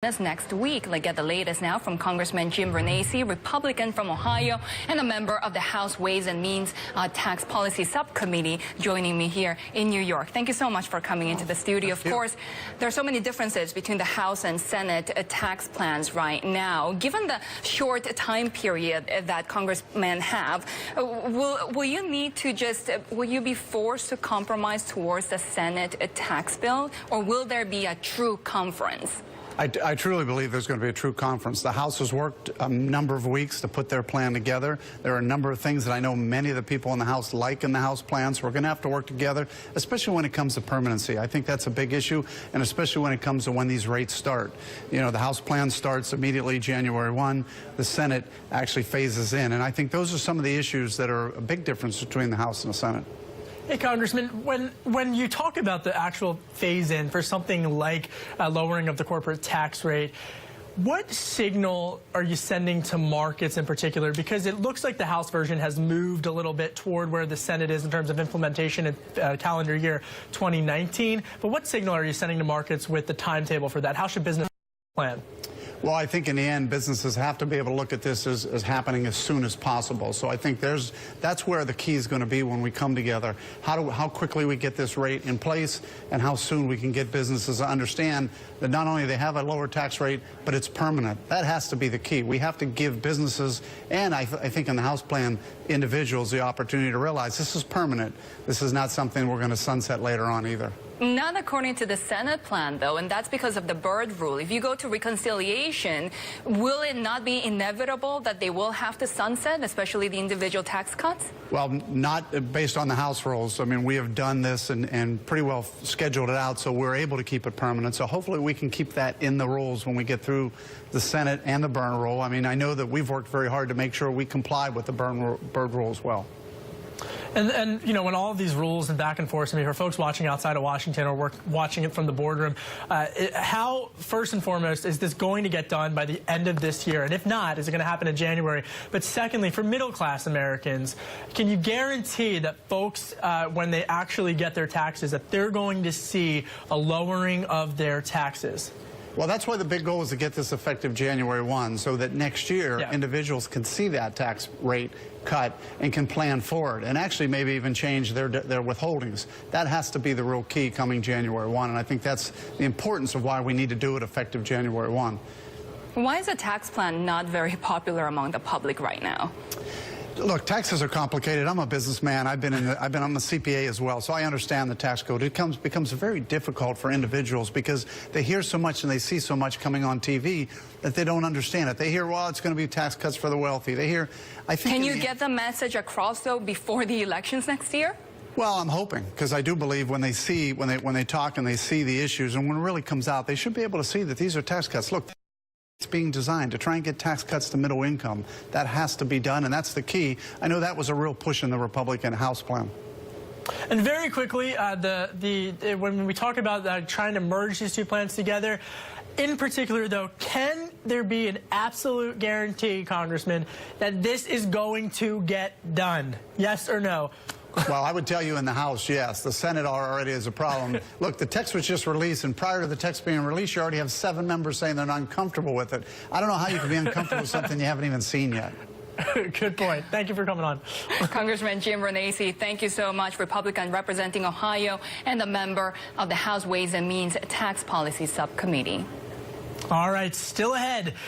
Next week. Let's get the latest now from Congressman Jim Renacci, Republican from Ohio, and a member of the House Ways and Means Tax Policy Subcommittee, joining me here in New York. Thank you so much for coming into the studio. Of course, there are so many differences between the House and Senate tax plans right now. Given the short time period that congressmen have, will you need to will you be forced to compromise towards the Senate tax bill, or will there be a true conference? I truly believe there's going to be a true conference. The House has worked a number of weeks to put their plan together. There are a number of things that I know many of the people in the House like in the House plan, so we're going to have to work together, especially when it comes to permanency. I think that's a big issue, and especially when it comes to when these rates start. You know, the House plan starts immediately January 1. The Senate actually phases in, and I think those are some of the issues that are a big difference between the House and the Senate. Hey, Congressman, when you talk about the actual phase-in for something like lowering of the corporate tax rate, what signal are you sending to markets in particular? Because it looks like the House version has moved a little bit toward where the Senate is in terms of implementation in calendar year 2019. But what signal are you sending to markets with the timetable for that? How should business plan? Well, I think in the end, businesses have to be able to look at this as happening as soon as possible. So I think that's where the key is going to be when we come together. How quickly we get this rate in place and how soon we can get businesses to understand that not only they have a lower tax rate, but it's permanent. That has to be the key. We have to give businesses, and I think in the House plan, individuals the opportunity to realize this is permanent. This is not something we're going to sunset later on either. Not according to the Senate plan, though, and that's because of the Byrd rule. If you go to reconciliation, will it not be inevitable that they will have to sunset, especially the individual tax cuts? Well, not based on the House rules. I mean, we have done this and pretty well scheduled it out, so we're able to keep it permanent. So hopefully we can keep that in the rules when we get through the Senate and the Byrd rule. I mean, I know that we've worked very hard to make sure we comply with the Byrd rule as well. And you know, when all of these rules and back and forth, I mean, for folks watching outside of Washington or watching it from the boardroom, how, first and foremost, is this going to get done by the end of this year? And if not, is it going to happen in January? But secondly, for middle-class Americans, can you guarantee that folks, when they actually get their taxes, that they're going to see a lowering of their taxes? Well, that's why the big goal is to get this effective January 1, so that next year individuals can see that tax rate cut and can plan for it, and actually maybe even change their withholdings. That has to be the real key coming January 1, and I think that's the importance of why we need to do it effective January 1. Why is a tax plan not very popular among the public right now? Look, taxes are complicated. I'm a businessman. I'm a CPA as well, so I understand the tax code. It becomes very difficult for individuals because they hear so much and they see so much coming on TV that they don't understand it. They hear, well, it's going to be tax cuts for the wealthy. They hear, I think. Can you get the message across, though, before the elections next year? Well, I'm hoping, because I do believe when they talk and they see the issues, and when it really comes out, they should be able to see that these are tax cuts. Look, it's being designed to try and get tax cuts to middle income. That has to be done, and that's the key. I know that was a real push in the Republican House plan. And very quickly, when we talk about trying to merge these two plans together, in particular, though, can there be an absolute guarantee, Congressman, that this is going to get done? Yes or no? Well, I would tell you in the House, yes. The Senate already is a problem. Look, the text was just released, and prior to the text being released, you already have 7 members saying they're not uncomfortable with it. I don't know how you can be uncomfortable with something you haven't even seen yet. Good point. Thank you for coming on. Congressman Jim Renacci, thank you so much, Republican representing Ohio and a member of the House Ways and Means Tax Policy Subcommittee. All right, still ahead.